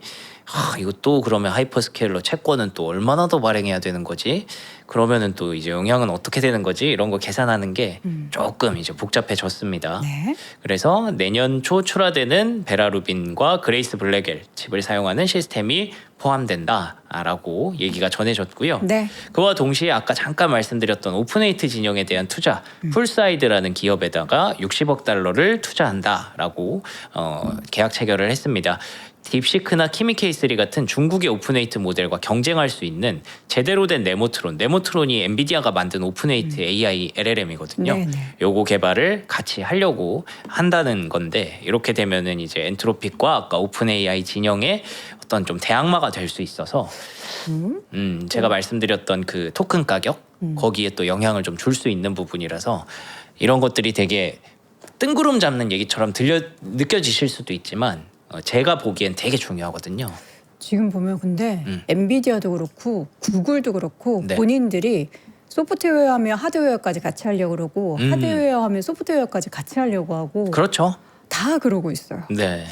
이거 또 그러면 하이퍼스케일러 채권은 또 얼마나 더 발행해야 되는 거지? 그러면은 또 이제 영향은 어떻게 되는 거지? 이런 거 계산하는 게 조금 이제 복잡해졌습니다. 네. 그래서 내년 초 출하되는 베라루빈과 그레이스 블랙엘 칩을 사용하는 시스템이 포함된다라고 얘기가 전해졌고요. 네. 그와 동시에 아까 잠깐 말씀드렸던 오픈에이트 진영에 대한 투자, 풀사이드라는 기업에다가 60억 달러를 투자한다라고 계약 체결을 했습니다. 딥시크나 키미K3 같은 중국의 오픈에이트 모델과 경쟁할 수 있는 제대로 된 네모트론이 엔비디아가 만든 오픈에이트 AI LLM이거든요. 네네. 요거 개발을 같이 하려고 한다는 건데 이렇게 되면은 이제 엔트로픽과 아까 오픈 AI 진영의 어떤 좀 대항마가 될 수 있어서 제가 말씀드렸던 그 토큰 가격 거기에 또 영향을 좀 줄 수 있는 부분이라서 이런 것들이 되게 뜬구름 잡는 얘기처럼 느껴지실 수도 있지만 제가 보기엔 되게 중요하거든요. 지금 보면 근데 엔비디아도 그렇고 구글도 그렇고 네. 본인들이 소프트웨어 하면 하드웨어까지 같이 하려고 그러고 하드웨어 하면 소프트웨어까지 같이 하려고 하고 그렇죠. 다 그러고 있어요. 네.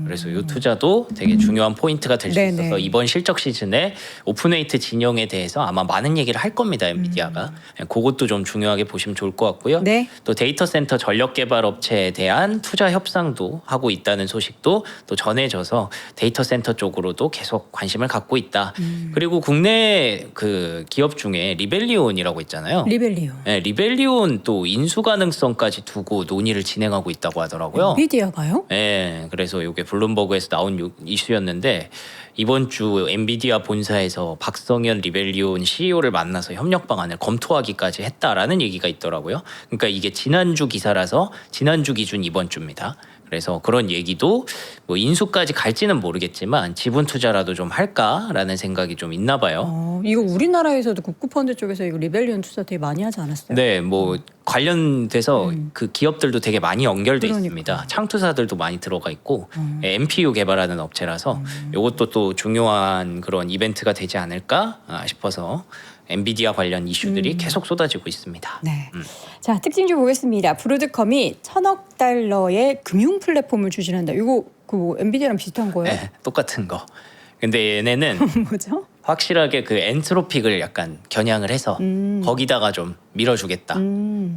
그래서 이 투자도 되게 중요한 포인트가 될 수 네네. 있어서 이번 실적 시즌에 오픈에이트 진영에 대해서 아마 많은 얘기를 할 겁니다. 엔비디아가. 그것도 좀 중요하게 보시면 좋을 것 같고요. 네. 또 데이터 센터 전력 개발 업체에 대한 투자 협상도 하고 있다는 소식도 또 전해져서 데이터 센터 쪽으로도 계속 관심을 갖고 있다. 그리고 국내 그 기업 중에 리벨리온이라고 있잖아요. 리벨리오. 네, 리벨리온 또 인수 가능성까지 두고 논의를 진행하고 있다고 하더라고요. 엔비디아가요? 네, 그래서 이게 블룸버그에서 나온 이슈였는데 이번 주 엔비디아 본사에서 박성현 리벨리온 CEO를 만나서 협력 방안을 검토하기까지 했다라는 얘기가 있더라고요. 그러니까 이게 지난주 기사라서 지난주 기준 이번 주입니다. 그래서 그런 얘기도 뭐 인수까지 갈지는 모르겠지만 지분 투자라도 좀 할까라는 생각이 좀 있나 봐요. 이거 우리나라에서도 국구펀드 쪽에서 이거 리벨리온 투자 되게 많이 하지 않았어요? 네, 뭐 관련돼서 그 기업들도 되게 많이 연결돼 그러니까. 있습니다. 창투사들도 많이 들어가 있고 MPU 개발하는 업체라서 이것도 또 중요한 그런 이벤트가 되지 않을까 싶어서 엔비디아 관련 이슈들이 계속 쏟아지고 있습니다. 네. 자, 특징 좀 보겠습니다. 브로드컴이 1,000억 달러의 금융 플랫폼을 추진한다. 이거 그 엔비디아랑 비슷한 거예요? 네, 똑같은 거. 근데 얘네는 뭐죠? 확실하게 그 엔트로픽을 약간 겨냥을 해서 거기다가 좀 밀어주겠다.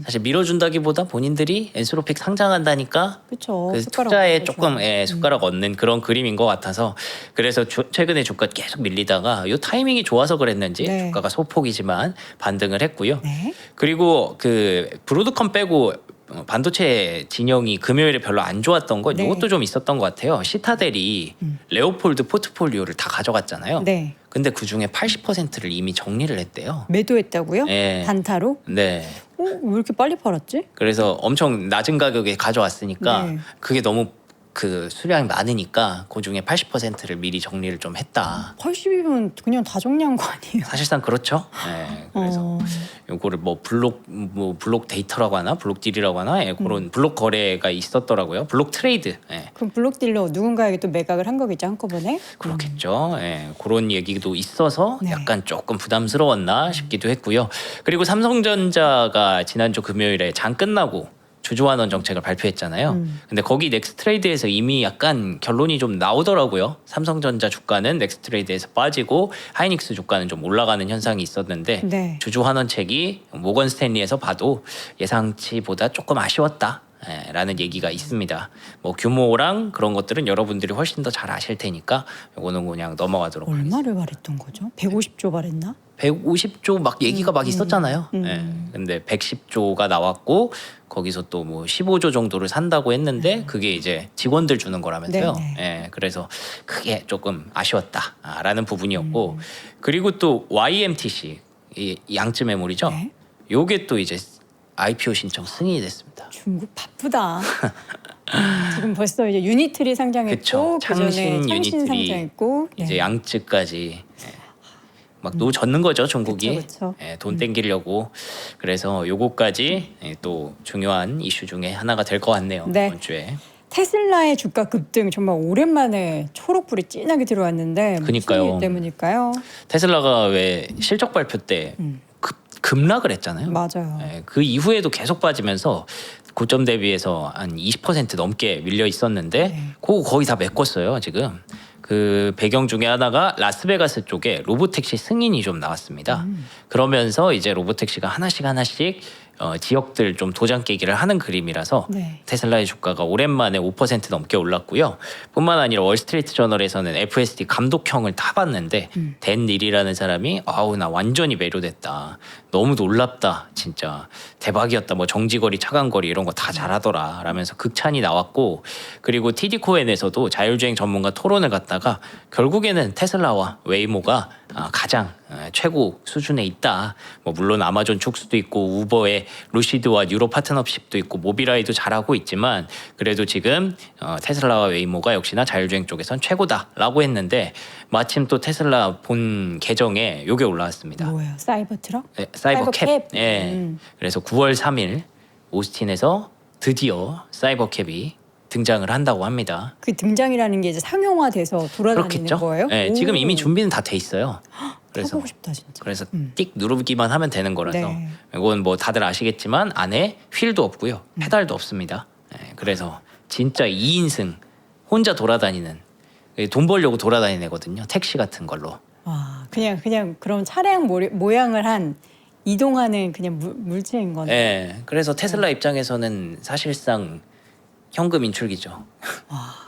사실 밀어준다기보다 본인들이 엔트로픽 상장한다니까 그렇죠. 그 투자에 조금 숟가락 얹는 그런 그림인 것 같아서 그래서 최근에 주가 계속 밀리다가 이 타이밍이 좋아서 그랬는지 네. 주가가 소폭이지만 반등을 했고요. 네. 그리고 그 브로드컴 빼고 반도체 진영이 금요일에 별로 안 좋았던 건 네. 이것도 좀 있었던 것 같아요. 시타델이 레오폴드 포트폴리오를 다 가져갔잖아요. 네. 근데 그 중에 80%를 이미 정리를 했대요. 매도했다고요? 네. 단타로? 네. 왜 이렇게 빨리 팔았지? 그래서 엄청 낮은 가격에 가져왔으니까 네. 그게 너무 그 수량이 많으니까 그 중에 80%를 미리 정리를 좀 했다. 80이면 그냥 다 정리한 거 아니에요? 사실상 그렇죠. 네. 그래서 요거를 뭐 블록 데이터라고 하나, 블록 딜이라고 하나, 그런 블록 거래가 있었더라고요. 블록 트레이드. 그럼 블록 딜러 누군가에게 또 매각을 한 거겠죠, 한꺼번에? 그렇겠죠. 그런 얘기도 있어서 네. 약간 조금 부담스러웠나 싶기도 했고요. 그리고 삼성전자가 지난주 금요일에 장 끝나고 주주환원 정책을 발표했잖아요. 근데 거기 넥스트레이드에서 이미 약간 결론이 좀 나오더라고요. 삼성전자 주가는 넥스트레이드에서 빠지고 하이닉스 주가는 좀 올라가는 현상이 있었는데 네. 주주환원책이 모건 스탠리에서 봐도 예상치보다 조금 아쉬웠다. 라는 얘기가 있습니다. 뭐 규모랑 그런 것들은 여러분들이 훨씬 더 잘 아실 테니까 이거는 그냥 넘어가도록 하겠습니다. 얼마를 발했던 거죠? 150조 발했나? 150조 막 얘기가 막 있었잖아요. 근데 110조가 나왔고 거기서 또 뭐 15조 정도를 산다고 했는데 그게 이제 직원들 주는 거라면서요. 그래서 그게 조금 아쉬웠다라는 부분이었고 그리고 또 YMTC 이 양쯔 메모리죠. 네. 요게 또 이제 IPO 신청 승인이 됐습니다. 중국 바쁘다. 지금 벌써 이제 유니트리 상장했고 그쵸. 그전에 창신 창신 유니트리, 상장했고 이제 양쯔까지 막 노젓는 거죠 중국이. 그쵸. 돈 땡기려고. 그래서 요거까지 또 중요한 이슈 중에 하나가 될 것 같네요. 네. 이번 주에. 테슬라의 주가 급등 정말 오랜만에 초록불이 진하게 들어왔는데 그니까요. 무슨 일 때문일까요? 테슬라가 왜 실적 발표 때 급락을 했잖아요. 맞아요. 그 이후에도 계속 빠지면서 고점 대비해서 한 20% 넘게 밀려 있었는데 그거 거의 다 메꿨어요 지금. 그 배경 중에 하나가 라스베가스 쪽에 로보택시 승인이 좀 나왔습니다. 그러면서 이제 로보택시가 하나씩 지역들 좀 도장 깨기를 하는 그림이라서 네. 테슬라의 주가가 오랜만에 5% 넘게 올랐고요. 뿐만 아니라 월스트리트 저널에서는 FSD 감독형을 타봤는데 댄 릴이라는 사람이 아우 나 완전히 매료됐다. 너무 놀랍다. 진짜 대박이었다. 뭐 정지거리, 차간거리 이런 거 다 잘하더라. 라면서 극찬이 나왔고 그리고 TD코엔에서도 자율주행 전문가 토론을 갖다가 결국에는 테슬라와 웨이모가 가장 최고 수준에 있다. 뭐 물론 아마존 축수도 있고 우버의 루시드와 뉴로 파트너십도 있고 모비라이도 잘하고 있지만 그래도 지금 테슬라와 웨이모가 역시나 자율주행 쪽에선 최고다라고 했는데 마침 또 테슬라 본 계정에 요게 올라왔습니다. 뭐예요? 사이버 트럭? 네, 사이버 캡. 캡. 그래서 9월 3일 오스틴에서 드디어 사이버 캡이 등장을 한다고 합니다. 그 등장이라는 게 이제 상용화돼서 돌아다니는 그렇겠죠? 거예요? 네, 지금 오. 이미 준비는 다 돼 있어요. 그래서 타보고 싶다 진짜. 그래서 띡 누르기만 하면 되는 거라서 네. 이건 뭐 다들 아시겠지만 안에 휠도 없고요. 페달도 없습니다. 그래서 진짜 2인승 혼자 돌아다니는 돈 벌려고 돌아다니는 애거든요. 택시 같은 걸로. 와, 그냥 그런 차량 모양을 한 이동하는 그냥 물체인 거네. 네, 그래서 테슬라 입장에서는 사실상 현금 인출기죠.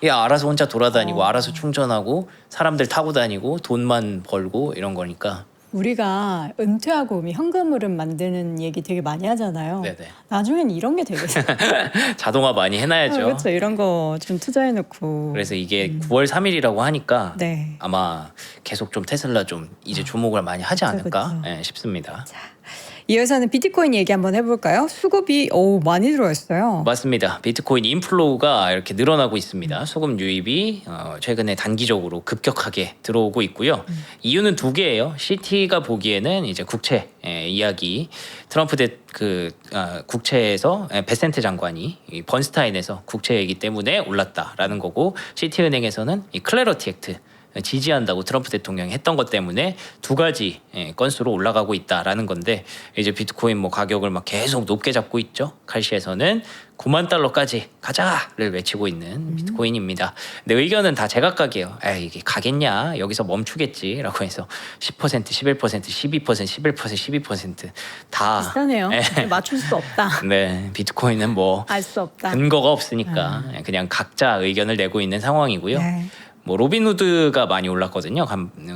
야 알아서 혼자 돌아다니고 알아서 충전하고 사람들 타고 다니고 돈만 벌고 이런 거니까. 우리가 은퇴하고 현금흐름 만드는 얘기 되게 많이 하잖아요. 네네. 나중엔 이런 게 되겠어요. 자동화 많이 해놔야죠. 그렇죠. 이런 거 좀 투자해놓고. 그래서 이게 9월 3일이라고 하니까 네. 아마 계속 좀 테슬라 좀 이제 주목을 많이 하지 않을까 그쵸. 싶습니다. 이어서는 비트코인 얘기 한번 해볼까요? 수급이 많이 들어왔어요. 맞습니다. 비트코인 인플로우가 이렇게 늘어나고 있습니다. 수급 유입이 최근에 단기적으로 급격하게 들어오고 있고요. 이유는 두 개예요. CT가 보기에는 이제 국채 이야기, 트럼프 국채에서 베센트 장관이 이 번스타인에서 국채 얘기 때문에 올랐다라는 거고, 시티은행에서는 이 클래러티 액트 지지한다고 트럼프 대통령이 했던 것 때문에 두 가지 건수로 올라가고 있다라는 건데, 이제 비트코인 뭐 가격을 막 계속 높게 잡고 있죠. 칼시에서는 9만 달러까지 가자를 외치고 있는 비트코인입니다. 근데 의견은 다 제각각이에요. 이게 가겠냐, 여기서 멈추겠지라고 해서 10%, 11%, 12%, 11%, 12%다 비싸네요. 맞출 수 없다. 네, 비트코인은 뭐 알 수 없다. 근거가 없으니까 그냥 각자 의견을 내고 있는 상황이고요. 네. 뭐 로빈후드가 많이 올랐거든요.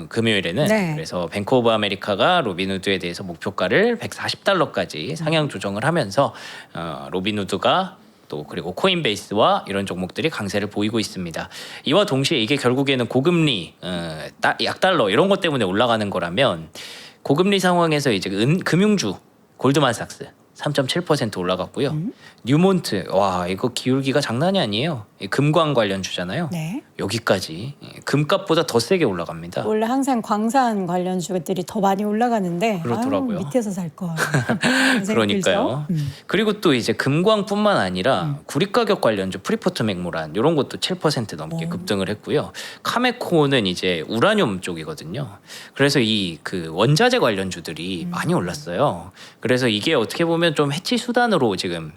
금요일에는. 네. 그래서 뱅크 오브 아메리카가 로빈후드에 대해서 목표가를 140달러까지 상향 조정을 하면서 로빈후드가 또 그리고 코인베이스와 이런 종목들이 강세를 보이고 있습니다. 이와 동시에 이게 결국에는 고금리, 약달러 이런 것 때문에 올라가는 거라면, 고금리 상황에서 이제 금융주 골드만삭스 3.7% 올라갔고요. 뉴몬트, 와 이거 기울기가 장난이 아니에요. 금광 관련 주잖아요. 네. 여기까지 금값보다 더 세게 올라갑니다. 원래 항상 광산 관련 주들이 더 많이 올라가는데 그렇더라고요. 밑에서 살 걸. 그러니까요. 그리고 또 이제 금광뿐만 아니라 구리 가격 관련주 프리포트 맥모란 이런 것도 7% 넘게 급등을 했고요. 카메코는 이제 우라늄 쪽이거든요. 그래서 이 그 원자재 관련주들이 많이 올랐어요. 그래서 이게 어떻게 보면 좀 해치 수단으로 지금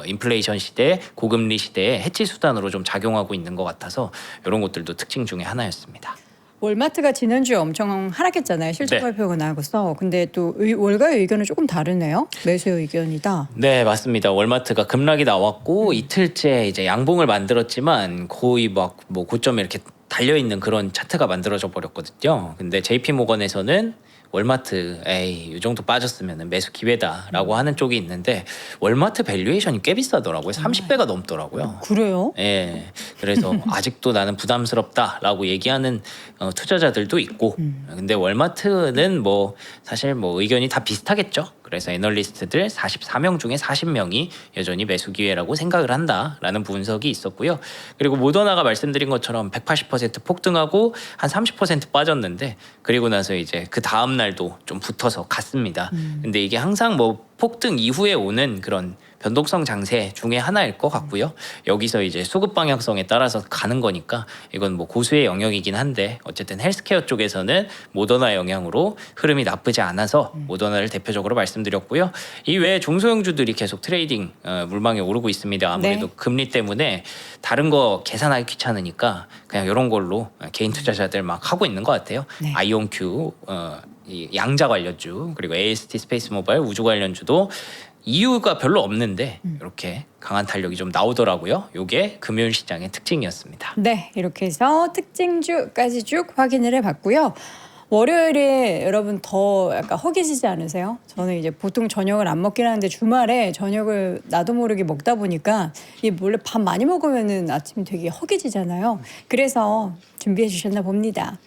인플레이션 시대, 고금리 시대에 해치 수단으로 좀 작용하고 있는 것 같아서 이런 것들도 특징 중에 하나였습니다. 월마트가 지난주에 엄청 하락했잖아요. 실적 네. 발표가 나고서. 근데 또 월가의 의견은 조금 다르네요. 매수의 의견이다. 네, 맞습니다. 월마트가 급락이 나왔고 이틀째 이제 양봉을 만들었지만 거의 막 뭐 고점에 이렇게 달려 있는 그런 차트가 만들어져 버렸거든요. 근데 JP 모건에서는 월마트 이 정도 빠졌으면 매수 기회다라고 하는 쪽이 있는데 월마트 밸류에이션이 꽤 비싸더라고요. 30배가 넘더라고요. 그래요? 예. 그래서 아직도 나는 부담스럽다라고 얘기하는 투자자들도 있고. 근데 월마트는 뭐 사실 뭐 의견이 다 비슷하겠죠. 그래서 애널리스트들 44명 중에 40명이 여전히 매수 기회라고 생각을 한다라는 분석이 있었고요. 그리고 모더나가 말씀드린 것처럼 180% 폭등하고 한 30% 빠졌는데 그리고 나서 이제 그 다음 날도 좀 붙어서 갔습니다. 근데 이게 항상 뭐 폭등 이후에 오는 그런 변동성 장세 중에 하나일 것 같고요. 여기서 이제 수급 방향성에 따라서 가는 거니까 이건 뭐 고수의 영역이긴 한데 어쨌든 헬스케어 쪽에서는 모더나 영향으로 흐름이 나쁘지 않아서 모더나를 대표적으로 말씀드렸고요. 이 외에 중소형주들이 계속 트레이딩 물망에 오르고 있습니다. 아무래도 네. 금리 때문에 다른 거 계산하기 귀찮으니까 그냥 이런 걸로 개인 투자자들 막 하고 있는 것 같아요. 네. 아이온큐 이 양자 관련주 그리고 AST 스페이스 모바일 우주 관련주도 이유가 별로 없는데 이렇게 강한 탄력이 좀 나오더라고요. 이게 금요일 시장의 특징이었습니다. 네, 이렇게 해서 특징주까지 쭉 확인을 해봤고요. 월요일에 여러분 더 약간 허기지지 않으세요? 저는 이제 보통 저녁을 안 먹긴 하는데 주말에 저녁을 나도 모르게 먹다 보니까 이 원래 밥 많이 먹으면은 아침이 되게 허기지잖아요. 그래서 준비해 주셨나 봅니다.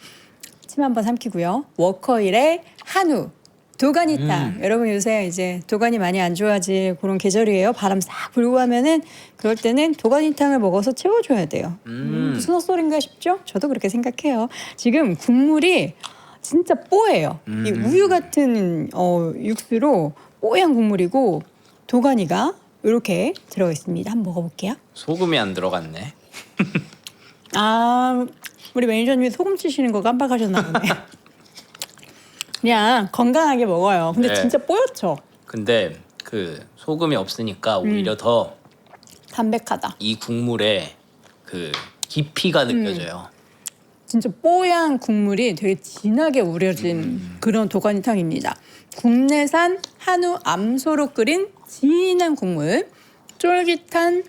침 한번 삼키고요. 워커힐의 한우. 도가니탕. 여러분 요새 이제 도가니 많이 안 좋아질 그런 계절이에요. 바람 싹 불고 하면은 그럴 때는 도가니탕을 먹어서 채워줘야 돼요. 무슨 헛소리인가 싶죠? 저도 그렇게 생각해요. 지금 국물이 진짜 뽀예요. 이 우유 같은 육수로 뽀얀 국물이고 도가니가 이렇게 들어가 있습니다. 한번 먹어볼게요. 소금이 안 들어갔네. 아, 우리 매니저님이 소금 치시는 거 깜빡하셨나 보네. 그냥 건강하게 먹어요. 근데 네. 진짜 뽀얗죠? 근데 그 소금이 없으니까 오히려 더 담백하다. 이 국물에 그 깊이가 느껴져요. 진짜 뽀얀 국물이 되게 진하게 우려진 그런 도가니탕입니다. 국내산 한우 암소로 끓인 진한 국물, 쫄깃한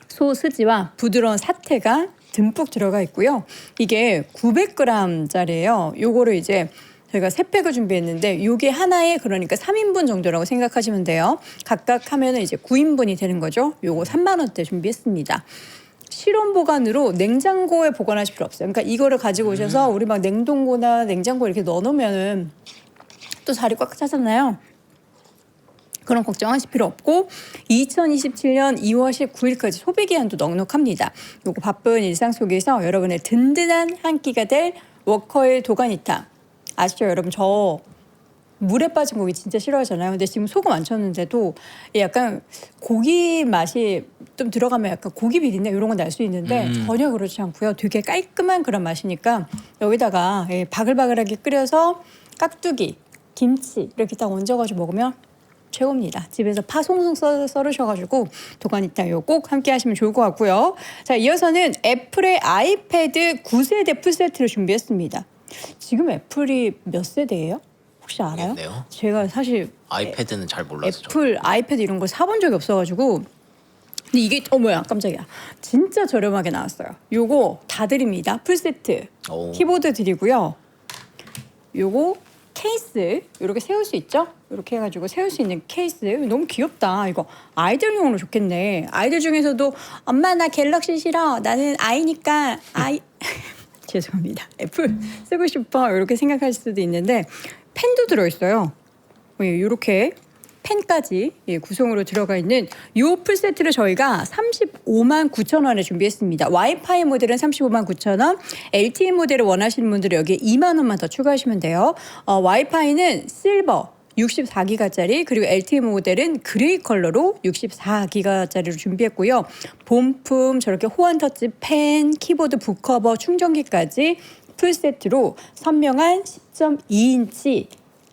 소스지와 부드러운 사태가 듬뿍 들어가 있고요. 이게 900g짜리예요. 요거를 이제 저희가 3팩을 준비했는데 요게 하나에 그러니까 3인분 정도라고 생각하시면 돼요. 각각 하면은 이제 9인분이 되는 거죠. 요거 3만 원대 준비했습니다. 실온 보관으로 냉장고에 보관하실 필요 없어요. 그러니까 이거를 가지고 오셔서 우리 막 냉동고나 냉장고에 이렇게 넣어놓으면은 또 자리 꽉 차잖아요. 그런 걱정하실 필요 없고 2027년 2월 19일까지 소비 기한도 넉넉합니다. 요거 바쁜 일상 속에서 여러분의 든든한 한 끼가 될 워커힐 도가니탕. 아시죠, 여러분? 저 물에 빠진 고기 진짜 싫어하잖아요. 근데 지금 소금 안 쳤는데도 약간 고기 맛이 좀 들어가면 약간 고기 비린내 이런 건 날 수 있는데 전혀 그렇지 않고요. 되게 깔끔한 그런 맛이니까 여기다가 바글바글하게 끓여서 깍두기, 김치 이렇게 딱 얹어가지고 먹으면 최고입니다. 집에서 파 송송 썰으셔가지고 도가니탕 이거 꼭 함께 하시면 좋을 것 같고요. 자, 이어서는 애플의 아이패드 9세대 풀세트를 준비했습니다. 지금 애플이 몇 세대예요? 혹시 알아요? 모르겠네요. 제가 사실 아이패드는 잘 몰라서 애플 아이패드 이런 걸 사본 적이 없어가지고 근데 이게 뭐야 깜짝이야 진짜 저렴하게 나왔어요. 요거 다 드립니다. 풀세트 오. 키보드 드리고요. 요거 케이스 이렇게 세울 수 있죠? 이렇게 해가지고 세울 수 있는 케이스 너무 귀엽다. 이거 아이들용으로 좋겠네. 아이들 중에서도 엄마 나 갤럭시 싫어 나는 아이니까 아이 죄송합니다. 애플 쓰고 싶어 이렇게 생각할 수도 있는데 펜도 들어있어요. 이렇게 펜까지 구성으로 들어가 있는 이 풀세트를 저희가 35만 9천 원에 준비했습니다. 와이파이 모델은 35만 9천 원, LTE 모델을 원하시는 분들은 여기에 2만 원만 더 추가하시면 돼요. 와이파이는 실버 64기가짜리 그리고 LTE 모델은 그레이 컬러로 64기가짜리로 준비했고요. 본품 저렇게 호환 터치 펜, 키보드 북커버, 충전기까지 풀세트로 선명한 10.2인치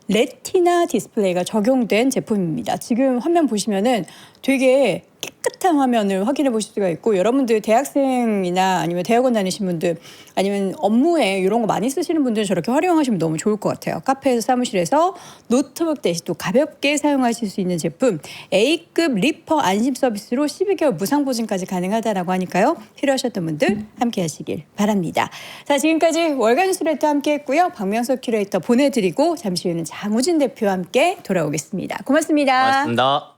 레티나 디스플레이가 적용된 제품입니다. 지금 화면 보시면은 되게 깨끗한 화면을 확인해 보실 수가 있고 여러분들 대학생이나 아니면 대학원 다니신 분들 아니면 업무에 이런 거 많이 쓰시는 분들은 저렇게 활용하시면 너무 좋을 것 같아요. 카페에서 사무실에서 노트북 대신 또 가볍게 사용하실 수 있는 제품 A급 리퍼 안심 서비스로 12개월 무상 보증까지 가능하다라고 하니까요. 필요하셨던 분들 함께 하시길 바랍니다. 자, 지금까지 월간 뉴스레터 함께 했고요. 박명석 큐레이터 보내드리고 잠시 후에는 장우진 대표와 함께 돌아오겠습니다. 고맙습니다. 고맙습니다.